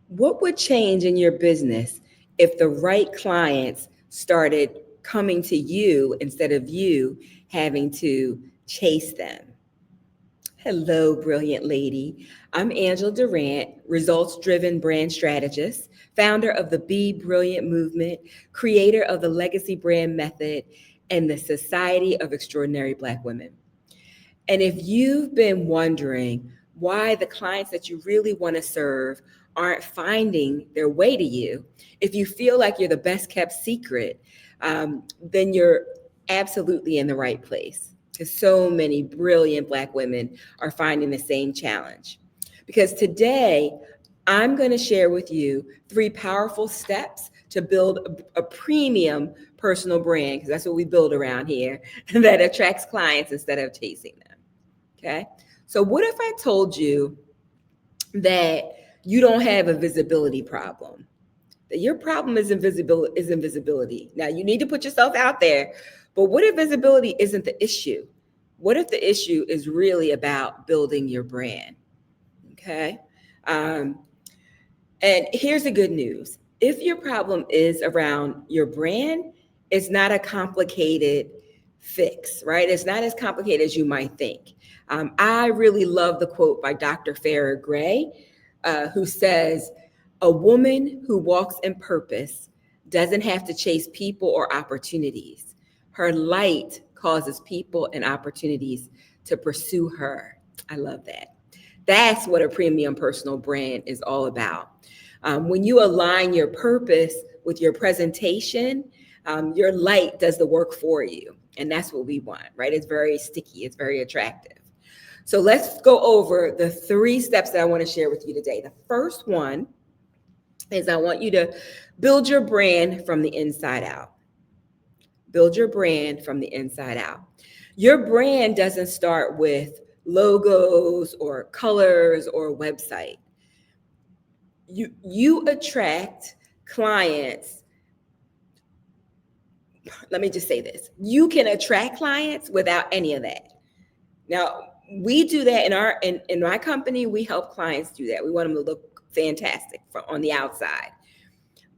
What would change in your business if the right clients started coming to you instead of you having to chase them? Hello, brilliant lady. I'm Angela Durant, results driven brand strategist, founder of the Be Brilliant movement, creator of the Legacy Brand Method, and the Society of Extraordinary Black Women. And if you've been wondering why the clients that you really want to serve aren't finding their way to you, if you feel like you're the best kept secret, then you're absolutely in the right place. Because so many brilliant Black women are finding the same challenge. Because today, I'm going to share with you 3 powerful steps to build a premium personal brand, because that's what we build around here, that attracts clients instead of chasing them. Okay. So what if I told you that you don't have a visibility problem? That your problem is invisibility. Now you need to put yourself out there, but what if visibility isn't the issue? What if the issue is really about building your brand? Okay. Um, and here's the good news. If your problem is around your brand, it's not a complicated fix, right? It's not as complicated as you might think. I really love the quote by Dr. Farrah Gray, who says, "A woman who walks in purpose doesn't have to chase people or opportunities. Her light causes people and opportunities to pursue her." I love that. That's what a premium personal brand is all about. When you align your purpose with your presentation, your light does the work for you. And that's what we want, right? It's very sticky, it's very attractive. So let's go over the 3 steps that I want to share with you today. The first one is I want you to build your brand from the inside out. Build your brand from the inside out. Your brand doesn't start with logos or colors or a website. You attract clients. Let me just say this. You can attract clients without any of that. Now, we do that in my company. We help clients do that. We want them to look fantastic on the outside.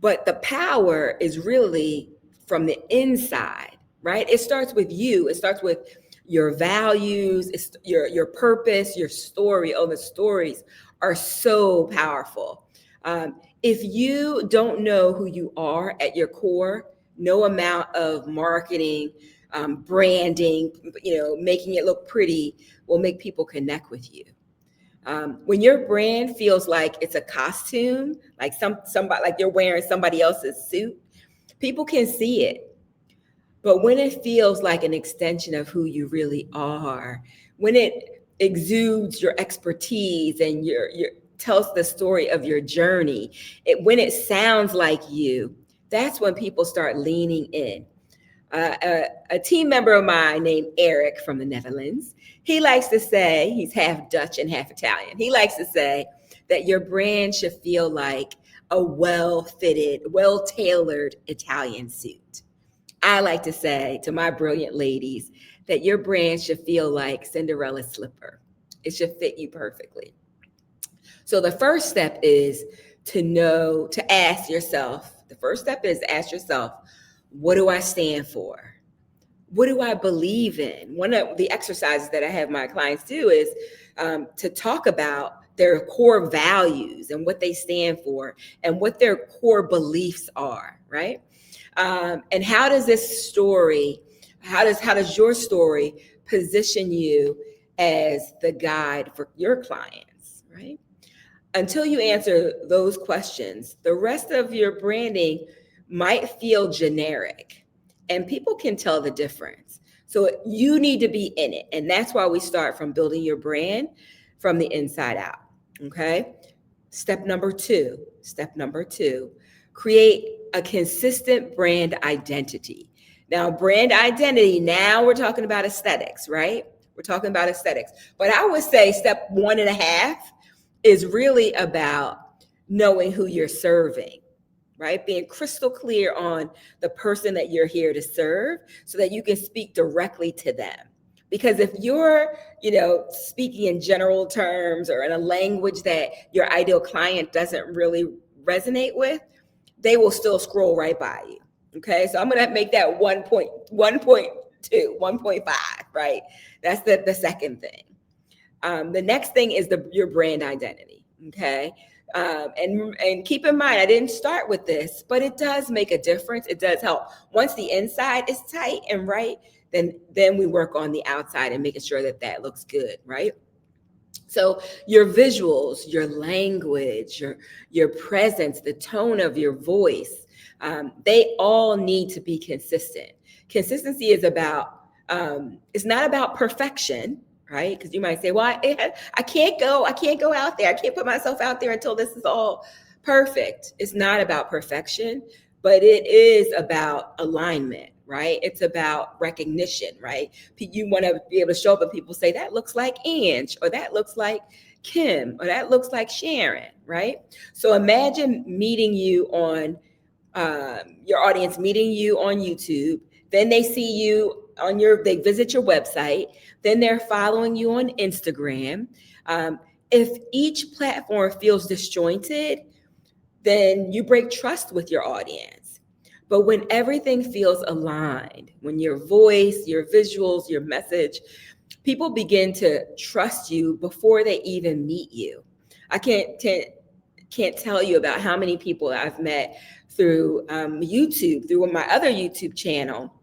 But the power is really from the inside, right? It starts with you. It starts with your values, it's your purpose, your story. Oh, the stories are so powerful. If you don't know who you are at your core, no amount of marketing, branding, making it look pretty will make people connect with you. When your brand feels like it's a costume, like somebody, like you're wearing somebody else's suit, people can see it. But when it feels like an extension of who you really are, when it exudes your expertise and your tells the story of your journey, when it sounds like you, that's when people start leaning in. A team member of mine named Eric from the Netherlands, he likes to say, he's half Dutch and half Italian. He likes to say that your brand should feel like a well-fitted, well-tailored Italian suit. I like to say to my brilliant ladies that your brand should feel like Cinderella's slipper. It should fit you perfectly. So the first step is to ask yourself, the first step is ask yourself, what do I stand for? What do I believe in? One of the exercises that I have my clients do is to talk about their core values and what they stand for and what their core beliefs are, right? And how does your story position you as the guide for your clients, right? Until you answer those questions, the rest of your branding might feel generic, and people can tell the difference. So you need to be in it. And that's why we start from building your brand from the inside out. Okay. Step number two, create a consistent brand identity. Now, brand identity, now we're talking about aesthetics, right? We're talking about aesthetics. But I would say step 1.5 is really about knowing who you're serving, right? Being crystal clear on the person that you're here to serve so that you can speak directly to them. Because if you're, speaking in general terms or in a language that your ideal client doesn't really resonate with, they will still scroll right by you. Okay, so I'm gonna make that 1.2, 1.5, right? That's the second thing. The next thing is your brand identity. Okay. And keep in mind, I didn't start with this, but it does make a difference. It does help. Once the inside is tight and right, then we work on the outside and making sure that looks good, right? So your visuals, your language, your presence, the tone of your voice, they all need to be consistent. Consistency is it's not about perfection, right? Because you might say, well, I can't go out there. I can't put myself out there until this is all perfect. It's not about perfection, but it is about alignment, right? It's about recognition, right? You want to be able to show up and people say, that looks like Ange, or that looks like Kim, or that looks like Sharon, right? So imagine meeting you on, your audience meeting you on YouTube. Then they see you they visit your website. Then they're following you on Instagram. If each platform feels disjointed, then you break trust with your audience. But when everything feels aligned, when your voice, your visuals, your message, people begin to trust you before they even meet you. I can't tell you about how many people I've met through YouTube, through my other YouTube channel,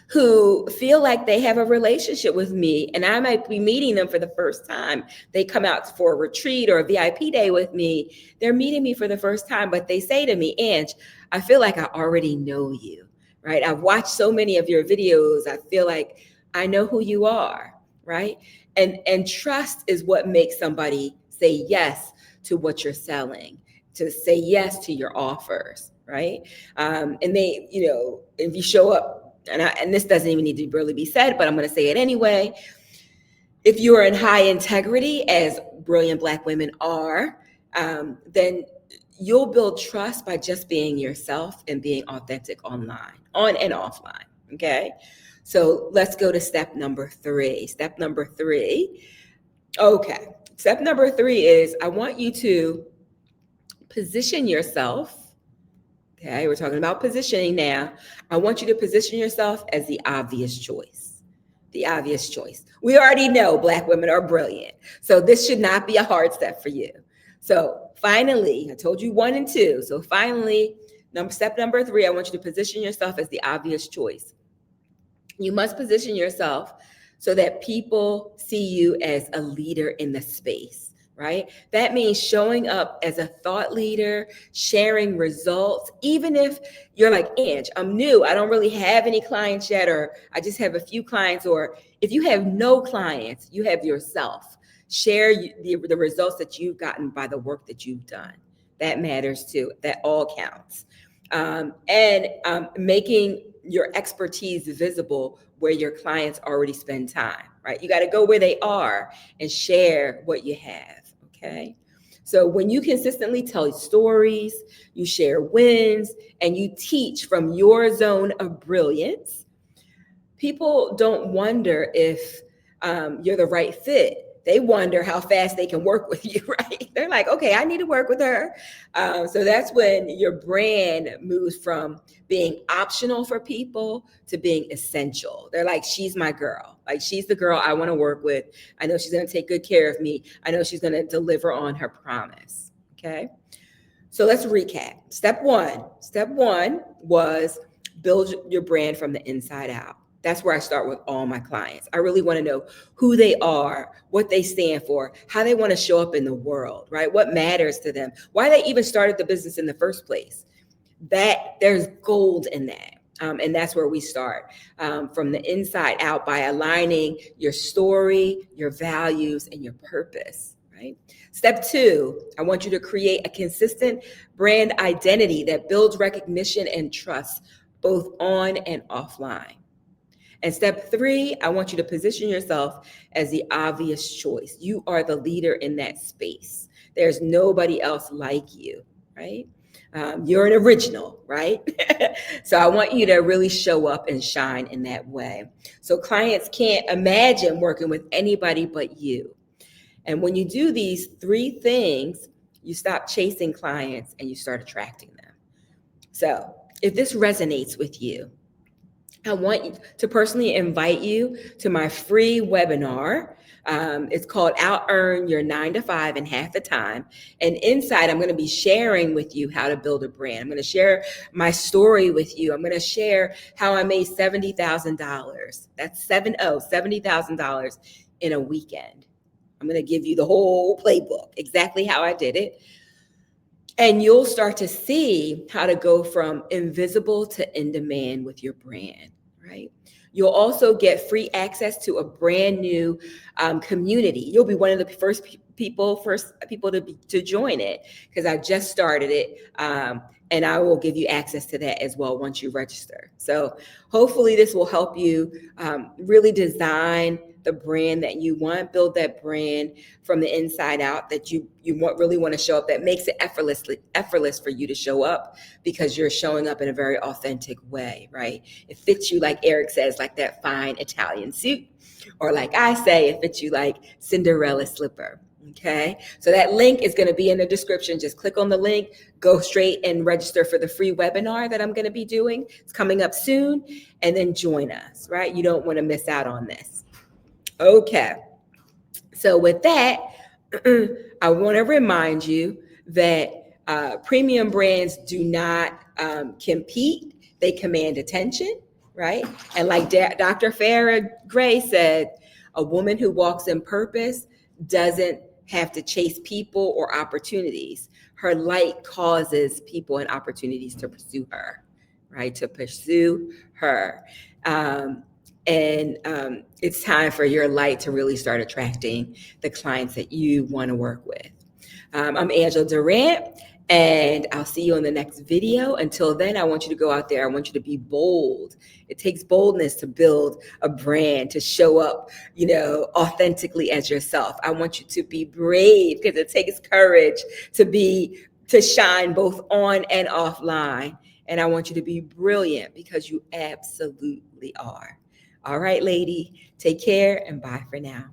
who feel like they have a relationship with me, and I might be meeting them for the first time. They come out for a retreat or a VIP day with me. They're meeting me for the first time, but they say to me, Ange, I feel like I already know you, right? I've watched so many of your videos. I feel like I know who you are, right? And trust is what makes somebody say yes to what you're selling, to say yes to your offers, right? And they, if you show up, and this doesn't even need to really be said, but I'm going to say it anyway. If you are in high integrity, as brilliant Black women are, then you'll build trust by just being yourself and being authentic online, on and offline. Okay. So let's go to step number 3. Step number 3. Okay. Step number 3 is I want you to position yourself. Okay, we're talking about positioning now. I want you to position yourself as the obvious choice. The obvious choice. We already know Black women are brilliant. So this should not be a hard step for you. So finally, I told you 1 and 2. So finally, step number 3, I want you to position yourself as the obvious choice. You must position yourself so that people see you as a leader in the space. Right? That means showing up as a thought leader, sharing results, even if you're like, Ange, I'm new. I don't really have any clients yet, or I just have a few clients. Or if you have no clients, you have yourself. Share the results that you've gotten by the work that you've done. That matters too. That all counts. And making your expertise visible where your clients already spend time, right? You got to go where they are and share what you have. Okay. So when you consistently tell stories, you share wins, and you teach from your zone of brilliance, people don't wonder if you're the right fit. They wonder how fast they can work with you, right? They're like, okay, I need to work with her. So that's when your brand moves from being optional for people to being essential. They're like, she's my girl. Like, she's the girl I want to work with. I know she's going to take good care of me. I know she's going to deliver on her promise. Okay. So let's recap. Step one was build your brand from the inside out. That's where I start with all my clients. I really want to know who they are, what they stand for, how they want to show up in the world, right? What matters to them, why they even started the business in the first place. That there's gold in that. And that's where we start, from the inside out, by aligning your story, your values, and your purpose, right? Step 2, I want you to create a consistent brand identity that builds recognition and trust, both on and offline. And step 3, I want you to position yourself as the obvious choice. You are the leader in that space. There's nobody else like you, right? You're an original, right? So I want you to really show up and shine in that way. So clients can't imagine working with anybody but you. And when you do these 3 things, you stop chasing clients and you start attracting them. So if this resonates with you, I want to personally invite you to my free webinar. It's called Out Earn Your 9 to 5 in Half the Time. And inside, I'm going to be sharing with you how to build a brand. I'm going to share my story with you. I'm going to share how I made $70,000. That's $70,000 in a weekend. I'm going to give you the whole playbook, exactly how I did it. And you'll start to see how to go from invisible to in demand with your brand, right? You'll also get free access to a brand new community. You'll be one of the first people to join it, because I just started it. And I will give you access to that as well once you register. So hopefully this will help you really design the brand that you want, build that brand from the inside out that you really want to show up, that makes it effortless for you to show up, because you're showing up in a very authentic way, right? It fits you, like Eric says, like that fine Italian suit, or like I say, it fits you like Cinderella slipper. Okay, so that link is going to be in the description. Just click on the link, go straight and register for the free webinar that I'm going to be doing. It's coming up soon, and then join us, right? You don't want to miss out on this. Okay, so with that, I want to remind you that premium brands do not compete. They command attention, right? And like Dr. Farah Gray said, a woman who walks in purpose doesn't have to chase people or opportunities. Her light causes people and opportunities to pursue her, right? To pursue her. It's time for your light to really start attracting the clients that you want to work with. I'm Angela Durant, and I'll see you in the next video. Until then, I want you to go out there. I want you to be bold. It takes boldness to build a brand, to show up, authentically as yourself. I want you to be brave, because it takes courage to shine both on and offline. And I want you to be brilliant, because you absolutely are. All right, lady, take care and bye for now.